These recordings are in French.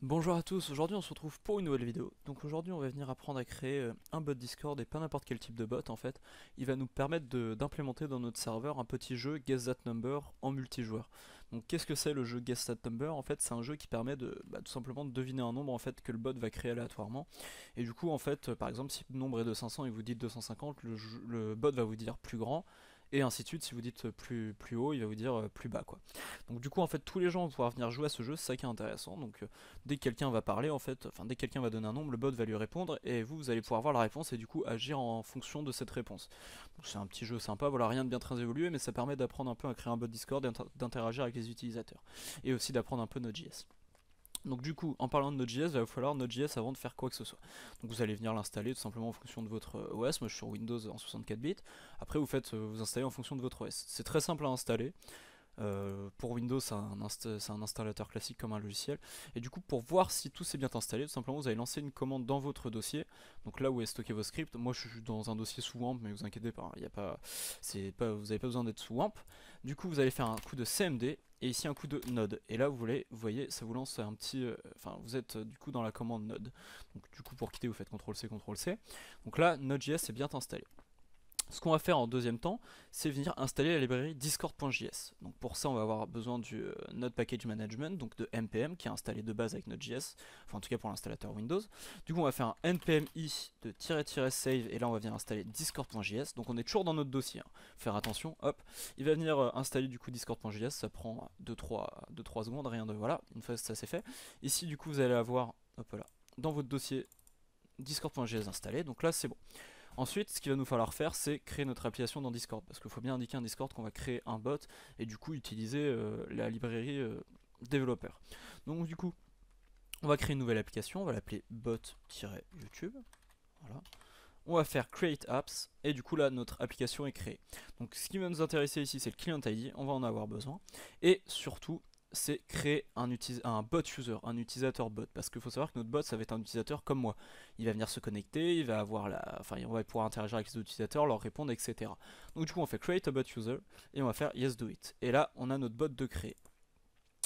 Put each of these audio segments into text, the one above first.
Bonjour à tous, aujourd'hui on se retrouve pour une nouvelle vidéo. Donc aujourd'hui on va venir apprendre à créer un bot Discord et pas n'importe quel type de bot en fait. Il va nous permettre d'implémenter dans notre serveur un petit jeu Guess That Number en multijoueur. Donc qu'est-ce que c'est le jeu Guess That Number? En fait c'est un jeu qui permet de tout simplement de deviner un nombre en fait que le bot va créer aléatoirement. Et du coup en fait par exemple si le nombre est de 500 et vous dites 250, le bot va vous dire plus grand. Et ainsi de suite, si vous dites plus haut, il va vous dire plus bas quoi. Donc du coup en fait tous les gens vont pouvoir venir jouer à ce jeu, c'est ça qui est intéressant. Donc dès que quelqu'un va parler en fait, enfin dès que quelqu'un va donner un nombre, le bot va lui répondre et vous allez pouvoir voir la réponse et du coup agir en fonction de cette réponse. Donc c'est un petit jeu sympa, voilà, rien de bien très évolué, mais ça permet d'apprendre un peu à créer un bot Discord et d'interagir avec les utilisateurs. Et aussi d'apprendre un peu Node.js. Donc du coup, en parlant de Node.js, il va vous falloir Node.js avant de faire quoi que ce soit. Donc vous allez venir l'installer tout simplement en fonction de votre OS. Moi je suis sur Windows en 64 bits. Après vous installez en fonction de votre OS. C'est très simple à installer. Pour Windows, c'est un installateur classique comme un logiciel. Et du coup, pour voir si tout s'est bien installé, tout simplement, vous allez lancer une commande dans votre dossier. Donc là où est stocké vos scripts, moi je suis dans un dossier sous WAMP, mais vous inquiétez pas, il y a pas, vous n'avez pas besoin d'être sous WAMP. Du coup, vous allez faire un coup de CMD et ici un coup de Node. Et là, vous voyez, ça vous lance un petit, enfin, vous êtes du coup dans la commande Node. Donc du coup, pour quitter, vous faites CTRL-C, CTRL-C. Donc là, Node.js est bien installé. Ce qu'on va faire en deuxième temps, c'est venir installer la librairie discord.js. Donc pour ça, on va avoir besoin du Node Package Management, donc de npm, qui est installé de base avec Node.js, enfin en tout cas pour l'installateur Windows. Du coup, on va faire un npm i de --save, et là on va venir installer discord.js. Donc on est toujours dans notre dossier, hein. Faire attention, hop. Il va venir installer du coup discord.js, ça prend 2-3 secondes, rien de voilà, une fois que ça c'est fait. Ici du coup vous allez avoir, hop là, dans votre dossier discord.js installé, donc là c'est bon. Ensuite, ce qu'il va nous falloir faire, c'est créer notre application dans Discord. Parce qu'il faut bien indiquer un Discord qu'on va créer un bot et du coup utiliser la librairie développeur. Donc du coup, on va créer une nouvelle application, on va l'appeler bot-youtube. Voilà. On va faire create apps et du coup là notre application est créée. Donc ce qui va nous intéresser ici c'est le client ID, on va en avoir besoin. Et surtout c'est créer un bot user, un utilisateur bot. Parce qu'il faut savoir que notre bot ça va être un utilisateur comme moi. Il va venir se connecter, il va avoir enfin on va pouvoir interagir avec les autres utilisateurs, leur répondre, etc. Donc du coup on fait create a bot user et on va faire yes do it. Et là on a notre bot de créer.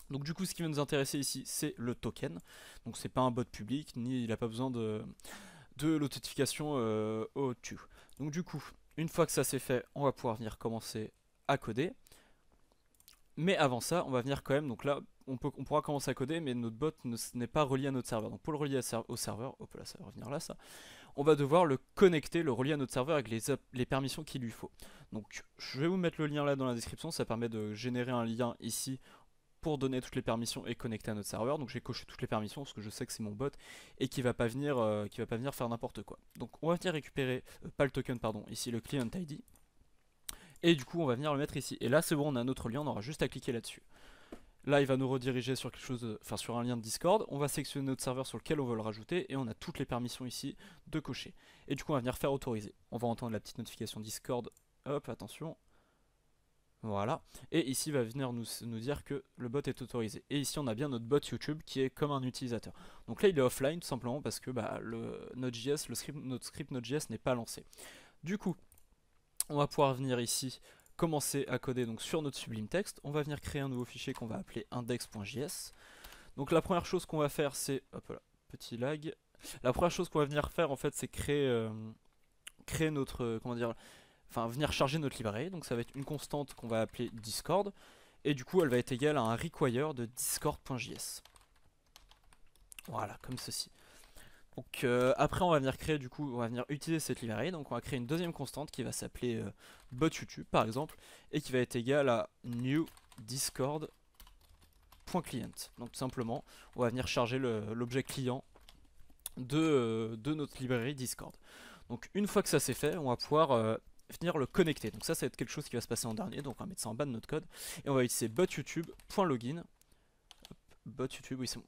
Donc du coup ce qui va nous intéresser ici c'est le token. Donc c'est pas un bot public, ni il n'a pas besoin de l'authentification au-dessus. Donc du coup, une fois que ça c'est fait, on va pouvoir venir commencer à coder. Mais avant ça, on va venir quand même, donc là, on pourra commencer à coder, mais notre bot n'est pas relié à notre serveur. Donc pour le relier au serveur, hop là, ça va revenir là, ça. On va devoir le connecter, le relier à notre serveur avec les permissions qu'il lui faut. Donc je vais vous mettre le lien là dans la description, ça permet de générer un lien ici pour donner toutes les permissions et connecter à notre serveur. Donc j'ai coché toutes les permissions parce que je sais que c'est mon bot et qui va pas venir faire n'importe quoi. Donc on va venir récupérer pas le token pardon, ici le client ID. Et du coup on va venir le mettre ici. Et là c'est bon, on a notre lien, on aura juste à cliquer là-dessus. Là il va nous rediriger sur quelque chose, enfin sur un lien de Discord. On va sélectionner notre serveur sur lequel on veut le rajouter et on a toutes les permissions ici de cocher. Et du coup on va venir faire autoriser. On va entendre la petite notification Discord. Hop, attention. Voilà, et ici il va venir nous dire que le bot est autorisé. Et ici on a bien notre bot YouTube qui est comme un utilisateur. Donc là il est offline tout simplement parce que Node.js, notre script Node.js n'est pas lancé. Du coup, on va pouvoir venir ici commencer à coder donc sur notre Sublime Text. On va venir créer un nouveau fichier qu'on va appeler index.js. Donc la première chose qu'on va faire c'est, hop là, petit lag. La première chose qu'on va venir faire en fait c'est créer notre, comment dire, enfin venir charger notre librairie. Donc ça va être une constante qu'on va appeler Discord. Et du coup elle va être égale à un require de discord.js. Voilà, comme ceci. Donc après on va venir créer, du coup on va venir utiliser cette librairie. Donc on va créer une deuxième constante qui va s'appeler bot YouTube par exemple. Et qui va être égale à new discord.client. Donc tout simplement on va venir charger l'objet client de notre librairie Discord. Donc une fois que ça c'est fait, on va pouvoir venir le connecter. Donc ça va être quelque chose qui va se passer en dernier, donc on va mettre ça en bas de notre code. Et on va utiliser botyoutube.login. Botyoutube, oui c'est bon,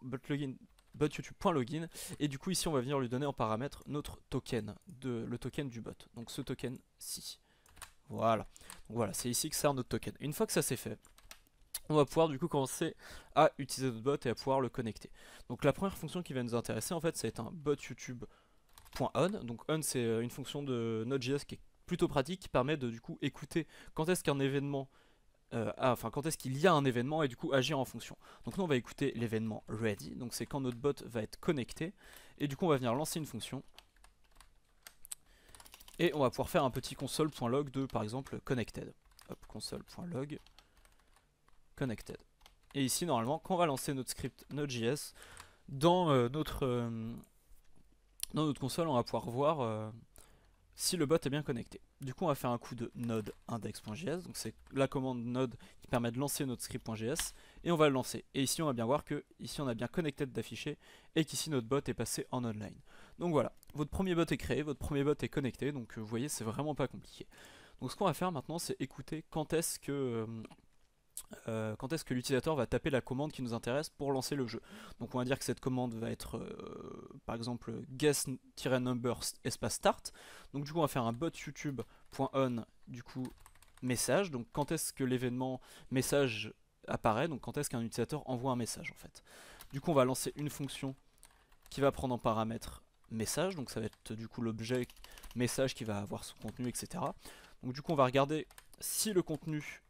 botyoutube.login. Et du coup ici on va venir lui donner en paramètre notre token, le token du bot. Donc ce token-ci. Voilà. Donc voilà, c'est ici que sert notre token. Une fois que ça c'est fait, on va pouvoir du coup commencer à utiliser notre bot et à pouvoir le connecter. Donc la première fonction qui va nous intéresser en fait, ça va être un botyoutube.on. Donc on c'est une fonction de Node.js qui est plutôt pratique, qui permet de du coup écouter quand est-ce qu'un événement quand est-ce qu'il y a un événement et du coup agir en fonction. Donc nous on va écouter l'événement ready, donc c'est quand notre bot va être connecté, et du coup on va venir lancer une fonction, et on va pouvoir faire un petit console.log de par exemple connected. Hop, console.log connected. Et ici normalement quand on va lancer notre script Node.js, dans notre console on va pouvoir voir si le bot est bien connecté. Du coup on va faire un coup de node index.js, donc c'est la commande node qui permet de lancer notre script.js, et on va le lancer. Et ici on va bien voir que ici on a bien connected d'afficher, et qu'ici notre bot est passé en online. Donc voilà, votre premier bot est créé, votre premier bot est connecté, donc vous voyez c'est vraiment pas compliqué. Donc ce qu'on va faire maintenant c'est écouter quand est-ce que l'utilisateur va taper la commande qui nous intéresse pour lancer le jeu. Donc on va dire que cette commande va être par exemple guess-number espace start. Donc du coup on va faire un bot youtube.on du coup message. Donc quand est-ce que l'événement message apparaît, donc quand est-ce qu'un utilisateur envoie un message en fait. Du coup on va lancer une fonction qui va prendre en paramètre message, donc ça va être du coup l'objet message qui va avoir son contenu, etc. Donc du coup on va regarder si le contenu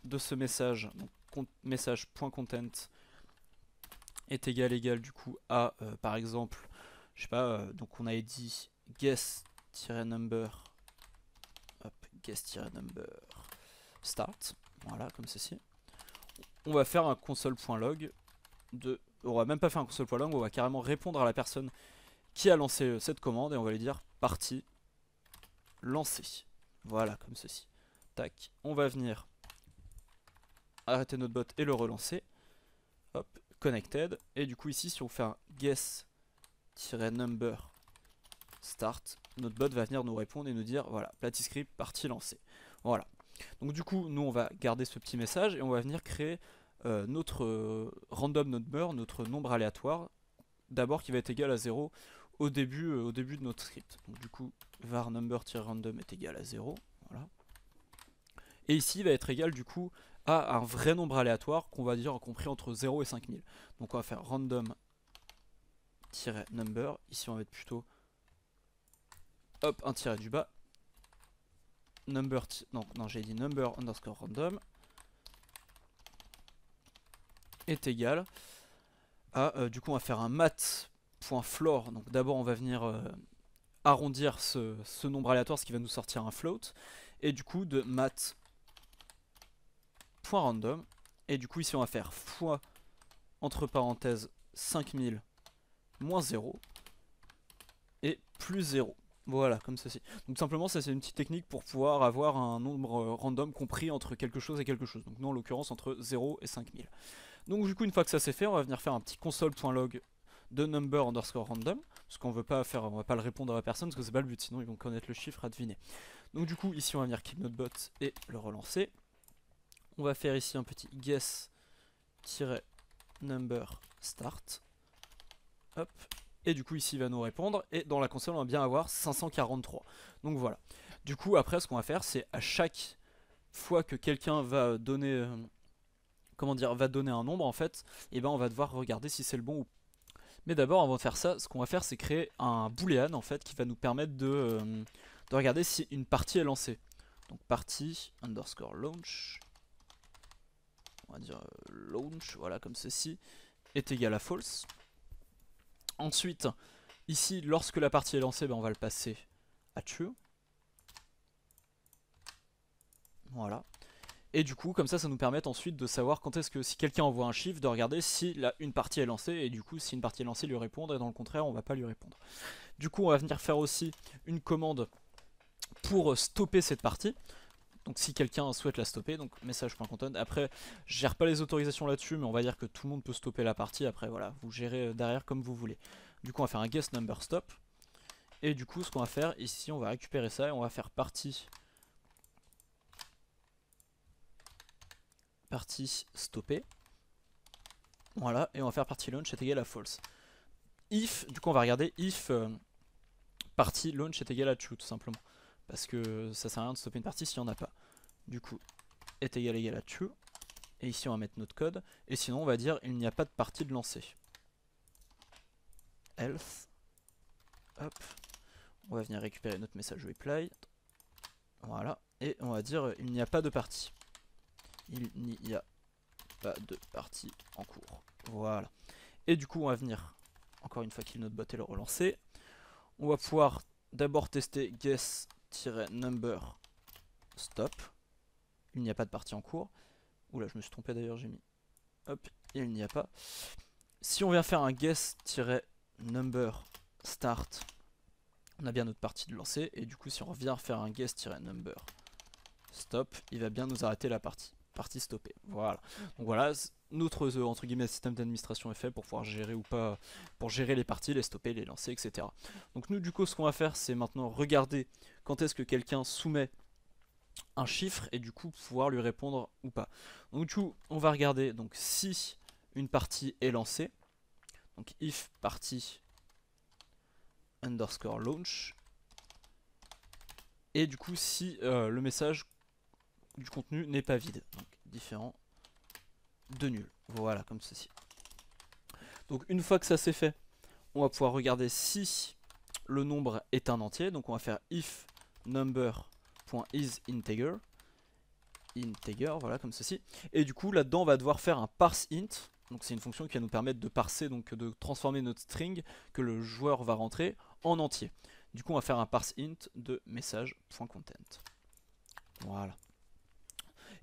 de ce message, donc message.content est égal du coup à par exemple, je sais pas, donc on avait dit guess-number, hop, guess-number start, voilà comme ceci. On va faire un console.log de, on va même pas faire un console.log, on va carrément répondre à la personne qui a lancé cette commande et on va lui dire partie lancée, voilà comme ceci. Tac, on va venir arrêter notre bot et le relancer. Hop, connected. Et du coup ici si on fait un guess-number start, notre bot va venir nous répondre et nous dire voilà, Platiscript partie lancée. Voilà. Donc du coup nous on va garder ce petit message et on va venir créer notre random number, notre nombre aléatoire, d'abord qui va être égal à 0 au début de notre script. Donc du coup var number-random est égal à 0. Voilà. Et ici il va être égal du coup à un vrai nombre aléatoire qu'on va dire compris entre 0 et 5000. Donc on va faire random-number, ici on va mettre plutôt hop un tiret du bas, number, non j'ai dit number underscore random est égal à, du coup on va faire un mat.floor, donc d'abord on va venir arrondir ce nombre aléatoire, ce qui va nous sortir un float, et du coup de mat.random, et du coup ici on va faire fois entre parenthèses 5000 moins 0 et plus 0. Voilà, comme ceci. Donc simplement ça c'est une petite technique pour pouvoir avoir un nombre random compris entre quelque chose et quelque chose. Donc nous en l'occurrence entre 0 et 5000. Donc du coup une fois que ça c'est fait, on va venir faire un petit console.log de number underscore random, parce qu'on veut pas faire, on va pas le répondre à la personne parce que c'est pas le but, sinon ils vont connaître le chiffre à deviner. Donc du coup ici on va venir keep notre bot et le relancer. On va faire ici un petit guess-number start. Hop. Et du coup ici il va nous répondre et dans la console on va bien avoir 543. Donc voilà. Du coup après ce qu'on va faire c'est à chaque fois que quelqu'un va donner va donner un nombre en fait, et ben on va devoir regarder si c'est le bon ou pas. Mais d'abord avant de faire ça, ce qu'on va faire c'est créer un boolean en fait qui va nous permettre de regarder si une partie est lancée. Donc partie underscore launch, on va dire launch, voilà comme ceci, est égal à false. Ensuite, ici, lorsque la partie est lancée, ben on va le passer à true. Voilà. Et du coup, comme ça nous permet ensuite de savoir quand est-ce que, si quelqu'un envoie un chiffre, de regarder si une partie est lancée, et du coup, si une partie est lancée, lui répondre, et dans le contraire, on va pas lui répondre. Du coup, on va venir faire aussi une commande pour stopper cette partie. Donc si quelqu'un souhaite la stopper, donc message.content. Après, je gère pas les autorisations là-dessus, mais on va dire que tout le monde peut stopper la partie. Après, voilà, vous gérez derrière comme vous voulez. Du coup, on va faire un guess number stop. Et du coup, ce qu'on va faire ici, on va récupérer ça et on va faire partie stoppée. Voilà, et on va faire partie launch est égal à false. If, du coup, on va regarder if partie launch est égal à true, tout simplement. Parce que ça sert à rien de stopper une partie s'il n'y en a pas. Du coup, est égal à true. Et ici on va mettre notre code. Et sinon on va dire il n'y a pas de partie de lancer. Else. Hop. On va venir récupérer notre message reply. Voilà. Et on va dire il n'y a pas de partie. il n'y a pas de partie en cours. Voilà. Et du coup, on va venir, encore une fois qu'il notre bot est le relancer, on va pouvoir d'abord tester guess-number stop. Il n'y a pas de partie en cours. Oula, je me suis trompé d'ailleurs, j'ai mis. Hop, il n'y a pas. Si on vient faire un guess-number start, on a bien notre partie de lancer. Et du coup, si on revient faire un guess-number stop, il va bien nous arrêter la partie. Partie stoppée. Voilà. Donc voilà, notre entre guillemets système d'administration est fait pour pouvoir gérer ou pas, pour gérer les parties, les stopper, les lancer, etc. Donc nous, du coup, ce qu'on va faire, c'est maintenant regarder quand est-ce que quelqu'un soumet un chiffre et du coup pouvoir lui répondre ou pas. Donc du coup, on va regarder donc si une partie est lancée. Donc if partie underscore launch. Et du coup, si le message du contenu n'est pas vide. Donc différent de nul. Voilà, comme ceci. Donc une fois que ça c'est fait, on va pouvoir regarder si le nombre est un entier. Donc on va faire if number.isInteger. Integer, voilà, comme ceci. Et du coup, là-dedans, on va devoir faire un parseInt. Donc c'est une fonction qui va nous permettre de parser, donc de transformer notre string que le joueur va rentrer en entier. Du coup, on va faire un parseInt de message.content. Voilà.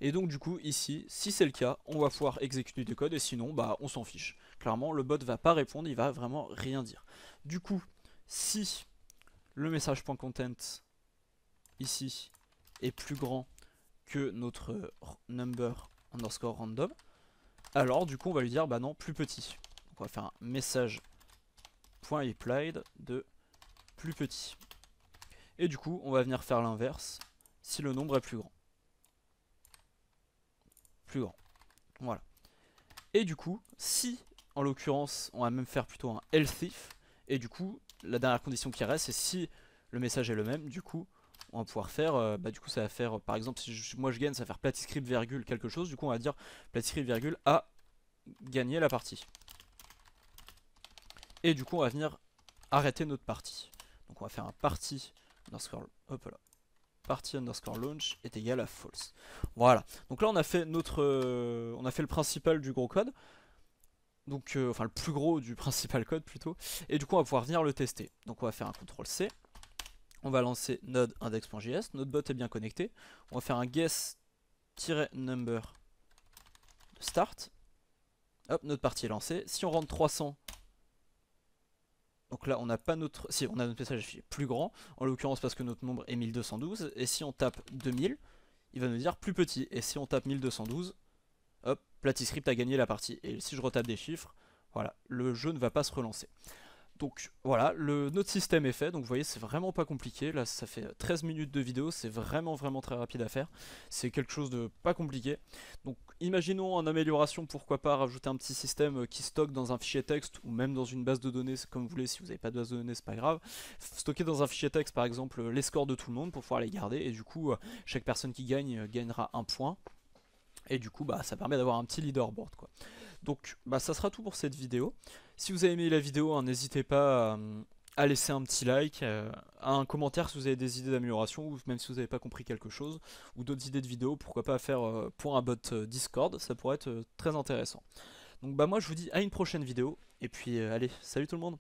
Et donc du coup ici, si c'est le cas, on va pouvoir exécuter du code et sinon bah on s'en fiche. Clairement le bot va pas répondre, il va vraiment rien dire. Du coup, si le message.content ici est plus grand que notre number underscore random, alors du coup on va lui dire bah non, plus petit. Donc on va faire un message.applied de plus petit. Et du coup on va venir faire l'inverse si le nombre est plus grand. Plus grand. Voilà. Et du coup, si en l'occurrence, on va même faire plutôt un else if, et du coup, la dernière condition qui reste, c'est si le message est le même, du coup, on va pouvoir faire, du coup, ça va faire, par exemple, si moi je gagne, ça va faire platiscript virgule quelque chose, du coup, on va dire platiscript virgule a gagné la partie. Et du coup, on va venir arrêter notre partie. Donc, on va faire un party underscore, hop là. Party underscore launch est égal à false. Voilà. Donc là on a fait notre, on a fait le principal du gros code. Donc enfin le plus gros du principal code plutôt. Et du coup on va pouvoir venir le tester. Donc on va faire un CTRL C. On va lancer node index.js. Notre bot est bien connecté. On va faire un guess-number start. Hop, notre partie est lancée. Si on rentre 300. Donc là, on n'a pas notre... Si, on a notre message affiché plus grand, en l'occurrence parce que notre nombre est 1212. Et si on tape 2000, il va nous dire plus petit. Et si on tape 1212, hop, platiscript a gagné la partie. Et si je retape des chiffres, voilà, le jeu ne va pas se relancer. Donc voilà, notre système est fait, donc vous voyez c'est vraiment pas compliqué, là ça fait 13 minutes de vidéo, c'est vraiment très rapide à faire, c'est quelque chose de pas compliqué. Donc imaginons en amélioration, pourquoi pas rajouter un petit système qui stocke dans un fichier texte ou même dans une base de données, c'est comme vous voulez, si vous n'avez pas de base de données c'est pas grave. Stocker dans un fichier texte par exemple les scores de tout le monde pour pouvoir les garder et du coup chaque personne qui gagne gagnera un point. Et du coup bah ça permet d'avoir un petit leaderboard quoi. Donc bah ça sera tout pour cette vidéo. Si vous avez aimé la vidéo, hein, n'hésitez pas à laisser un petit like, un commentaire si vous avez des idées d'amélioration ou même si vous n'avez pas compris quelque chose ou d'autres idées de vidéo, pourquoi pas faire pour un bot Discord, ça pourrait être très intéressant. Donc bah moi je vous dis à une prochaine vidéo et puis allez, salut tout le monde.